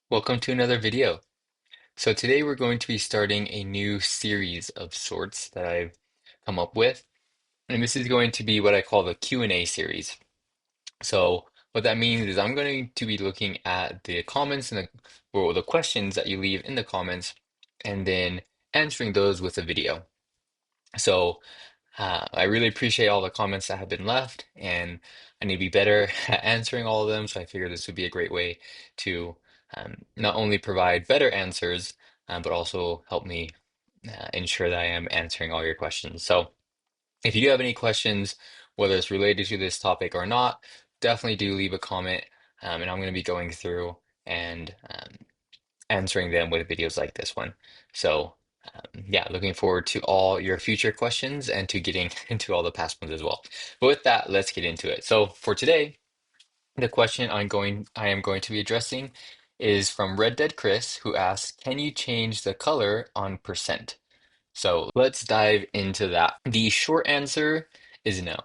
Welcome to another video. So today we're going to be starting a new series of sorts that I've come up with. And this is going to be what I call the Q&A series. So what that means is I'm going to be looking at the comments and the questions that you leave in the comments and then answering those with a video. So I really appreciate all the comments that have been left, and I need to be better at answering all of them. So I figured this would be a great way to not only provide better answers, but also help me ensure that I am answering all your questions. So if you do have any questions, whether it's related to this topic or not, definitely do leave a comment, and I'm going to be going through and answering them with videos like this one. So, yeah, looking forward to all your future questions and to getting into all the past ones as well. But with that, let's get into it. So for today, the question I am going to be addressing is from Red Dead Chris, who asks, "Can you change the color on percent?" So let's dive into that. The short answer is no.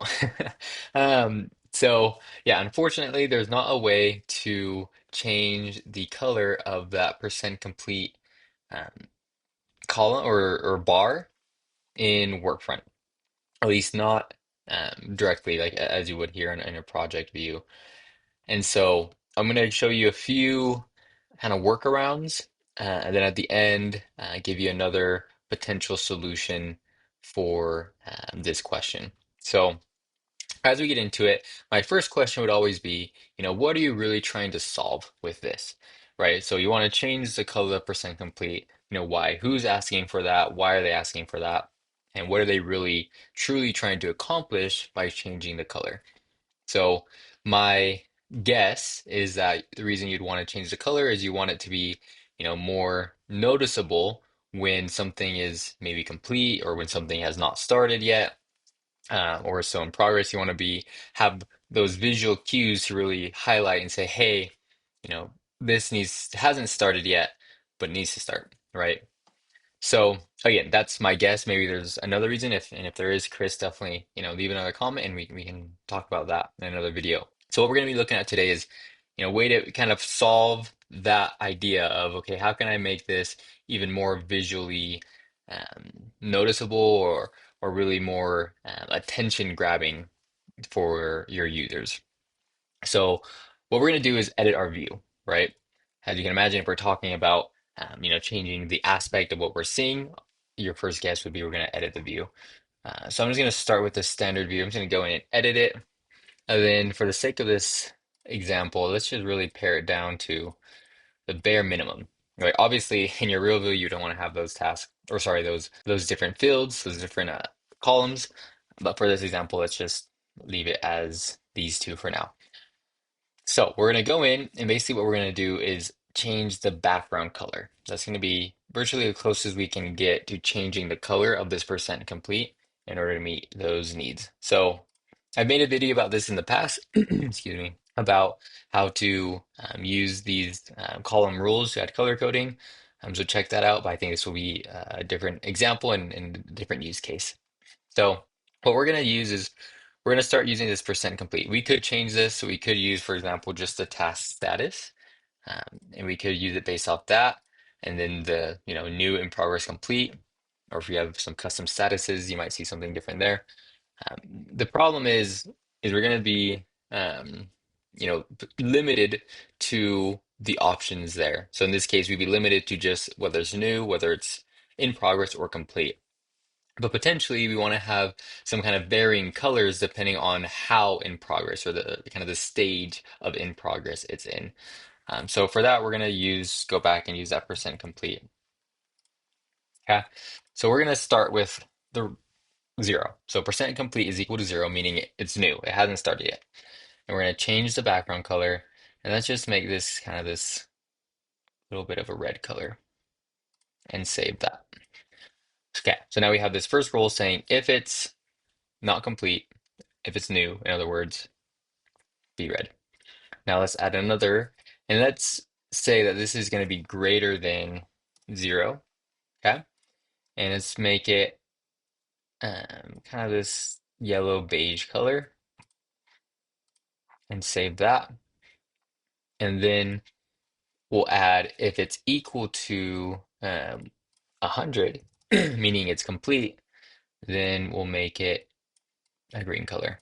So yeah, unfortunately, there's not a way to change the color of that percent complete um, column or bar in Workfront, at least not directly like as you would here in a project view. And so I'm going to show you a few kind of workarounds, and then at the end, give you another potential solution for this question. So as we get into it, my first question would always be, what are you really trying to solve with this, right? So you want to change the color of percent complete. Why? Who's asking for that? Why are they asking for that? And what are they really truly trying to accomplish by changing the color? So my guess is that the reason you'd want to change the color is you want it to be, more noticeable when something is maybe complete or when something has not started yet, or so in progress. You want to have those visual cues to really highlight and say, hey, you know, this needs hasn't started yet, but needs to start, right? So again, that's my guess. Maybe there's another reason. If there is, Chris, definitely, leave another comment and we can talk about that in another video. So what we're going to be looking at today is, way to kind of solve that idea of, okay, how can I make this even more visually noticeable or really more attention grabbing for your users? So what we're going to do is edit our view, right? As you can imagine, if we're talking about changing the aspect of what we're seeing, your first guess would be we're going to edit the view. So I'm just going to start with the standard view. I'm just going to go in and edit it. And then for the sake of this example, let's just really pare it down to the bare minimum. Right? Obviously, in your real view, you don't want to have those tasks, or sorry, those different fields, those different columns. But for this example, let's just leave it as these two for now. So we're going to go in and basically what we're going to do is change the background color. That's going to be virtually the closest we can get to changing the color of this percent complete in order to meet those needs. So I've made a video about this in the past, excuse me, about how to use these column rules to add color coding. So check that out, but I think this will be a different example and a different use case. So what we're going to use is we're going to start using this percent complete. We could change this. So we could use, for example, just the task status, and we could use it based off that. And then the, new in progress complete, or if you have some custom statuses, you might see something different there. The problem is we're going to be, limited to the options there. So in this case, we'd be limited to just whether it's new, whether it's in progress or complete. But potentially we want to have some kind of varying colors depending on how in progress or the kind of the stage of in progress it's in. So for that, we're going to go back and use that percent complete. Okay. So we're going to start with the zero. So percent complete is equal to zero, meaning it's new. It hasn't started yet. And we're going to change the background color. And let's just make this kind of this little bit of a red color and save that. Okay. So now we have this first rule saying if it's not complete, if it's new, in other words, be red. Now let's add another, and let's say that this is going to be greater than zero, okay? And let's make it kind of this yellow beige color and save that. And then we'll add if it's equal to 100, meaning it's complete, then we'll make it a green color.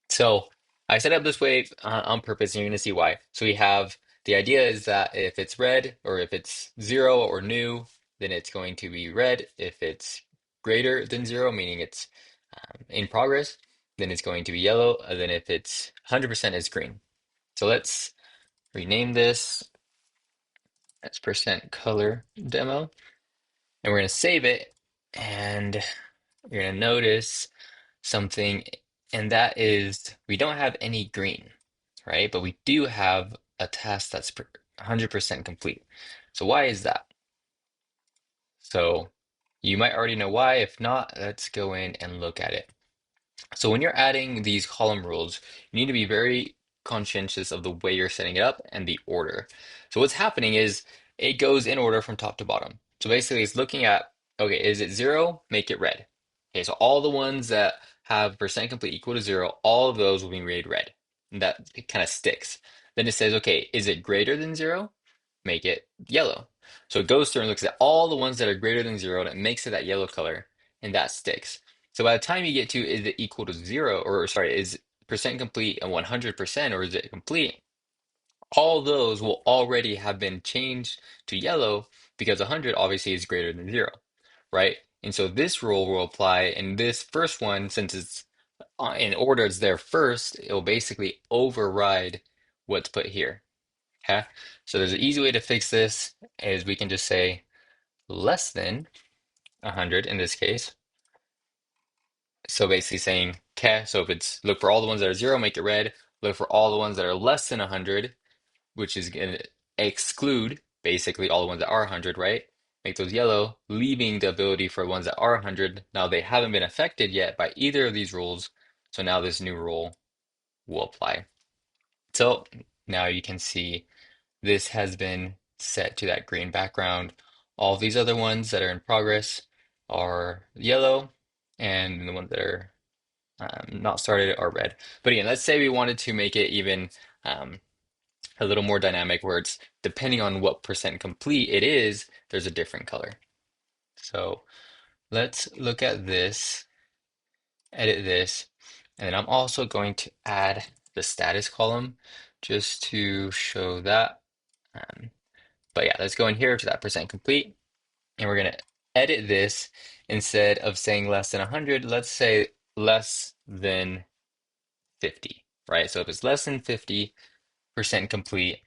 So I set up this way on purpose, and you're going to see why. So we have the idea is that if it's red or if it's zero or new, then it's going to be red. If it's greater than zero, meaning it's in progress, then it's going to be yellow. And then if it's 100% is green. So let's rename this as percent color demo, and we're going to save it. And you're going to notice something, and that is we don't have any green, right? But we do have a task that's 100% complete. So why is that? So you might already know why. If not, let's go in and look at it. So when you're adding these column rules, you need to be very conscientious of the way you're setting it up and the order. So what's happening is it goes in order from top to bottom. So basically it's looking at, okay, is it zero? Make it red. Okay, so all the ones that have percent complete equal to zero, all of those will be made red. And that it kind of sticks. Then it says, okay, is it greater than zero? Make it yellow. So it goes through and looks at all the ones that are greater than zero and it makes it that yellow color, and that sticks. So by the time you get to is it equal to zero, or sorry, is percent complete and 100%, or is it complete? All those will already have been changed to yellow because 100 obviously is greater than zero, right? And so this rule will apply, and this first one, since it's in order, it's there first, it will basically override what's put here. Okay? So there's an easy way to fix this is we can just say less than 100 in this case. So basically saying, okay, so if it's look for all the ones that are zero, make it red. Look for all the ones that are less than 100, which is going to exclude basically all the ones that are 100, right? Make those yellow, leaving the ability for ones that are 100. Now they haven't been affected yet by either of these rules. So now this new rule will apply. So now you can see this has been set to that green background. All these other ones that are in progress are yellow, and the ones that are not started are red. But again, let's say we wanted to make it even um, a little more dynamic where it's depending on what percent complete it is, there's a different color. So let's look at this, edit this, and then I'm also going to add the status column just to show that. Um, but yeah, let's go in here to that percent complete, and we're going to edit this. Instead of saying less than 100, let's say less than 50, right? So if it's less than 50% complete,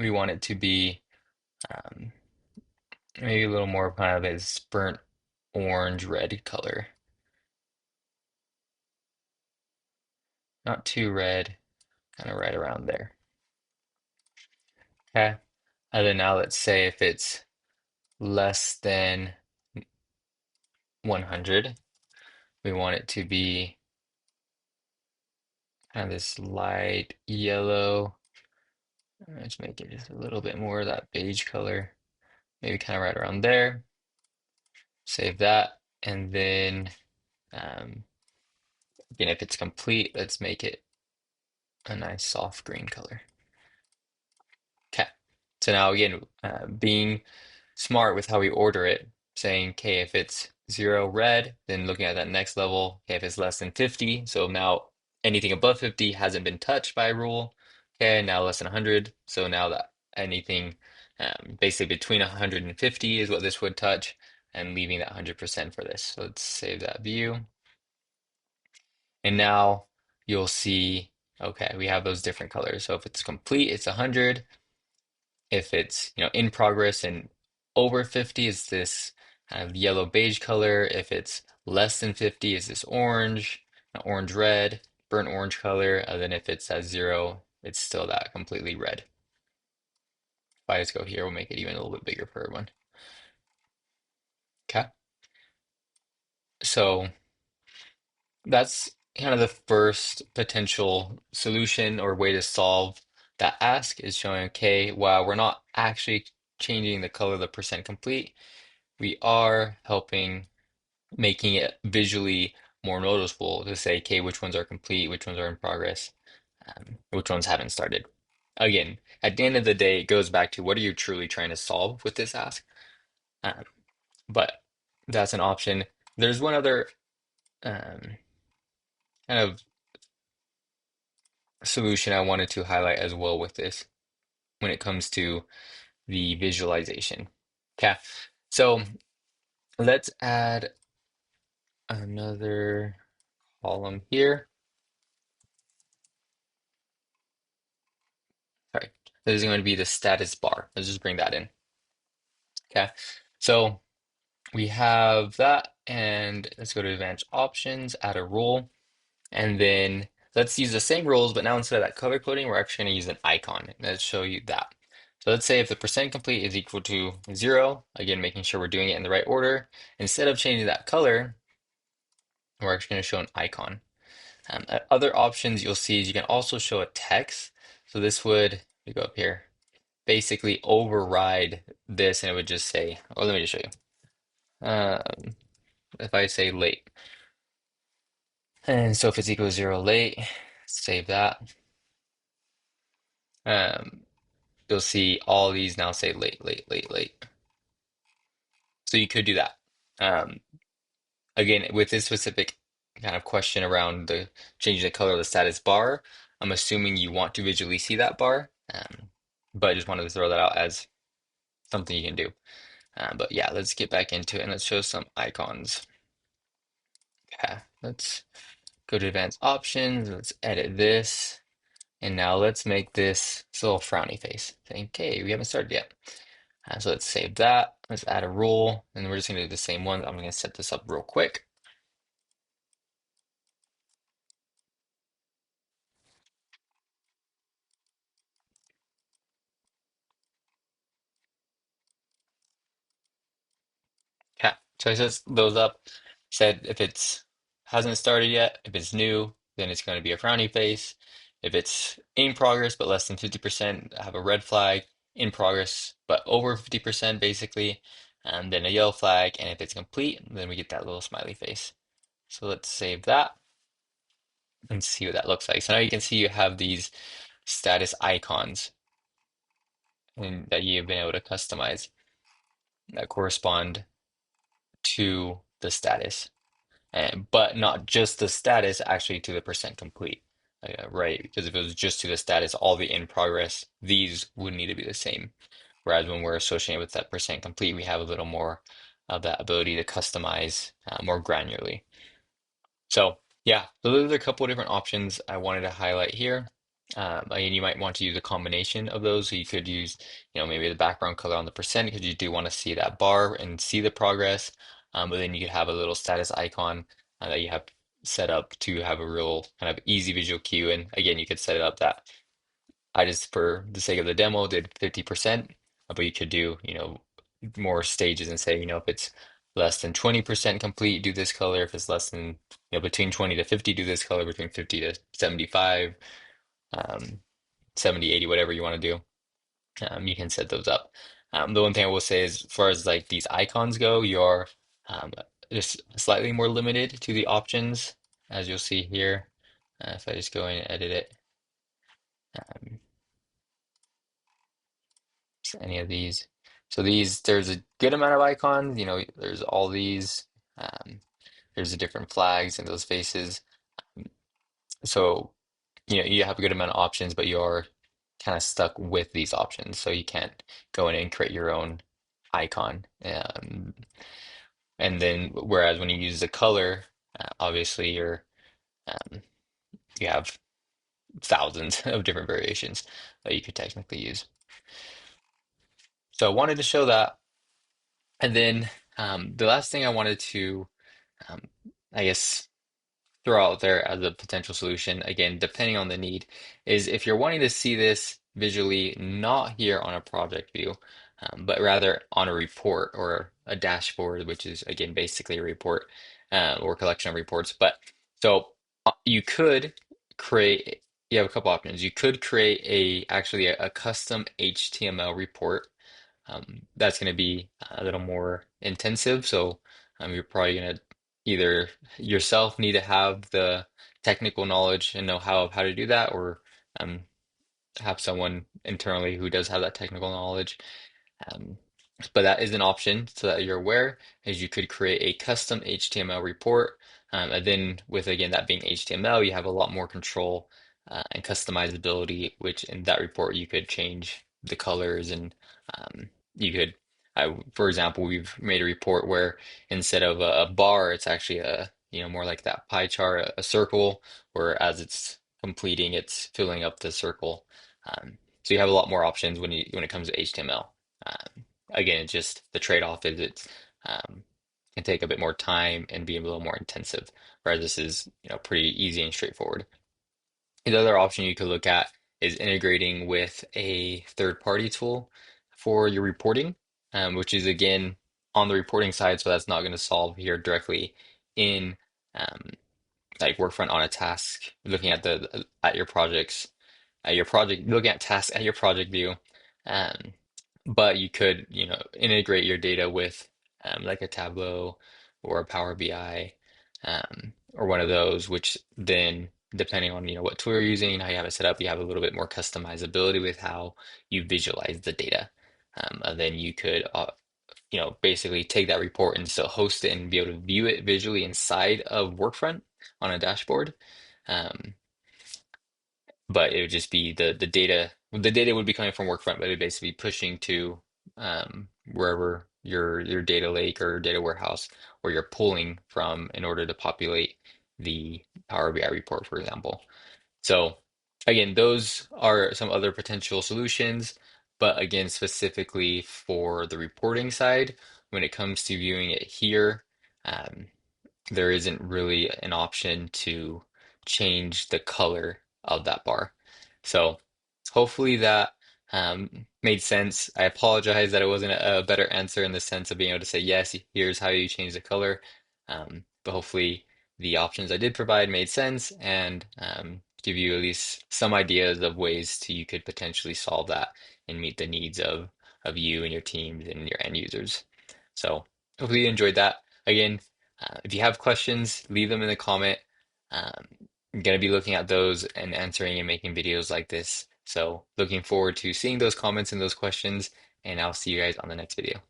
we want it to be um, maybe a little more kind of this burnt orange red color. Not too red, kind of right around there. Okay. And then now let's say if it's less than 100, we want it to be kind of this light yellow. Let's make it just a little bit more of that beige color, maybe kind of right around there. Save that, and then um, again, if it's complete, let's make it a nice soft green color. Okay. So now again, being smart with how we order it, saying, okay, if it's zero red, then looking at that next level, okay, if it's less than 50, so now anything above 50 hasn't been touched by a rule. Okay, now less than 100, so now that anything basically between 150 is what this would touch, and leaving that 100% for this. So let's save that view. And now you'll see, okay, we have those different colors. So if it's complete, it's 100. If it's, in progress and over 50, it's this kind of yellow beige color. If it's less than 50, it's this orange, orange red, burnt orange color. And then if it's at zero, it's still that completely red. If I just go here, we'll make it even a little bit bigger for everyone. Okay. So that's kind of the first potential solution or way to solve that ask is showing, okay, while we're not actually changing the color of the percent complete, we are helping making it visually more noticeable to say, okay, which ones are complete, which ones are in progress, which ones haven't started. Again, at the end of the day, it goes back to what are you truly trying to solve with this ask? Um, but that's an option. There's one other um, kind of solution I wanted to highlight as well with this when it comes to the visualization. Okay, so let's add another column here. Sorry, this is going to be the status bar. Let's just bring that in. Okay, so we have that, and let's go to advanced options, add a rule, and then let's use the same rules, but now instead of that color coding, we're actually going to use an icon. Let's show you that. So let's say if the percent complete is equal to 0, again, making sure we're doing it in the right order. Instead of changing that color, we're actually going to show an icon. Other options you'll see is you can also show a text. So this would, we go up here, basically override this, and it would just say, oh, let me just show you. If I say late, and so if it's equal to 0 late, save that. Um, you'll see all these now say late, late, late, late. So you could do that. Um, again, with this specific kind of question around the changing the color of the status bar, I'm assuming you want to visually see that bar. But I just wanted to throw that out as something you can do. But yeah, let's get back into it and let's show some icons. Okay, let's go to advanced options. Let's edit this. And now let's make this little frowny face. Saying, okay, we haven't started yet. So let's save that. Let's add a rule, and we're just going to do the same one. I'm going to set this up real quick. Okay, so I set those up. Said if it's hasn't started yet, if it's new, then it's going to be a frowny face. If it's in progress but less than 50%, have a red flag. In progress but over 50%, basically, and then a yellow flag. And if it's complete, then we get that little smiley face. So let's save that and see what that looks like. So now you can see you have these status icons and that you've been able to customize that correspond to the status, and but not just the status, actually to the percent complete. Right, because if it was just to the status, all the in progress, these would need to be the same. Whereas when we're associated with that percent complete, we have a little more of that ability to customize more granularly. So yeah, so those are a couple of different options I wanted to highlight here. And you might want to use a combination of those. So you could use, maybe the background color on the percent because you do want to see that bar and see the progress. But then you could have a little status icon that you have set up to have a real kind of easy visual cue. And again, you could set it up that I just, for the sake of the demo, did 50%, but you could do, more stages and say, if it's less than 20% complete, do this color. If it's less than, between 20 to 50, do this color, between 50 to 75, 70, 80, whatever you want to do. You can set those up. The one thing I will say is, as far as like these icons go, you're um, just slightly more limited to the options, as you'll see here. If I just go in and edit it. Um, any of these. So there's a good amount of icons. There's all these. Um, there's the different flags and those faces. So, you have a good amount of options, but you're kind of stuck with these options. So you can't go in and create your own icon. And then, whereas when you use the color, obviously um, you have thousands of different variations that you could technically use. So I wanted to show that. And then the last thing I wanted to, um, I guess, throw out there as a potential solution, again, depending on the need, is if you're wanting to see this visually, not here on a project view, but rather on a report or a dashboard, which is, again, basically a report or collection of reports. But so you could create, you have a couple options. You could create actually a custom HTML report that's going to be a little more intensive. So you're probably going to either yourself need to have the technical knowledge and know-how of how to do that, or um, have someone internally who does have that technical knowledge. Um, but that is an option so that you're aware, is you could create a custom HTML report. And then with again that being HTML, you have a lot more control and customizability, which in that report you could change the colors and you could, for example, we've made a report where instead of a bar, it's actually a, more like that pie chart, a circle, where as it's completing, it's filling up the circle. So you have a lot more options when it comes to HTML. Again, it's just the trade-off is it's can take a bit more time and be a little more intensive, whereas this is, pretty easy and straightforward. The other option you could look at is integrating with a third-party tool for your reporting, which is again on the reporting side, so that's not going to solve here directly in um, like Workfront on a task, looking at the at your projects, at your project, looking at tasks at your project view. Um, but you could, integrate your data with like a Tableau or a Power BI or one of those, which then depending on, what tool you're using, how you have it set up, you have a little bit more customizability with how you visualize the data. And then you could basically take that report and still host it and be able to view it visually inside of Workfront on a dashboard. Um, but it would just be the data would be coming from Workfront, but it would basically be pushing to wherever your data lake or data warehouse where you're pulling from in order to populate the Power BI report, for example. So again, those are some other potential solutions, but again, specifically for the reporting side, when it comes to viewing it here, um, there isn't really an option to change the color of that bar. So hopefully that made sense. I apologize that it wasn't a better answer in the sense of being able to say, yes, here's how you change the color. But hopefully the options I did provide made sense and give you at least some ideas of ways to you could potentially solve that and meet the needs of you and your teams and your end users. So hopefully you enjoyed that. Again, if you have questions, leave them in the comment. Um, I'm going to be looking at those and answering and making videos like this. So looking forward to seeing those comments and those questions, and I'll see you guys on the next video.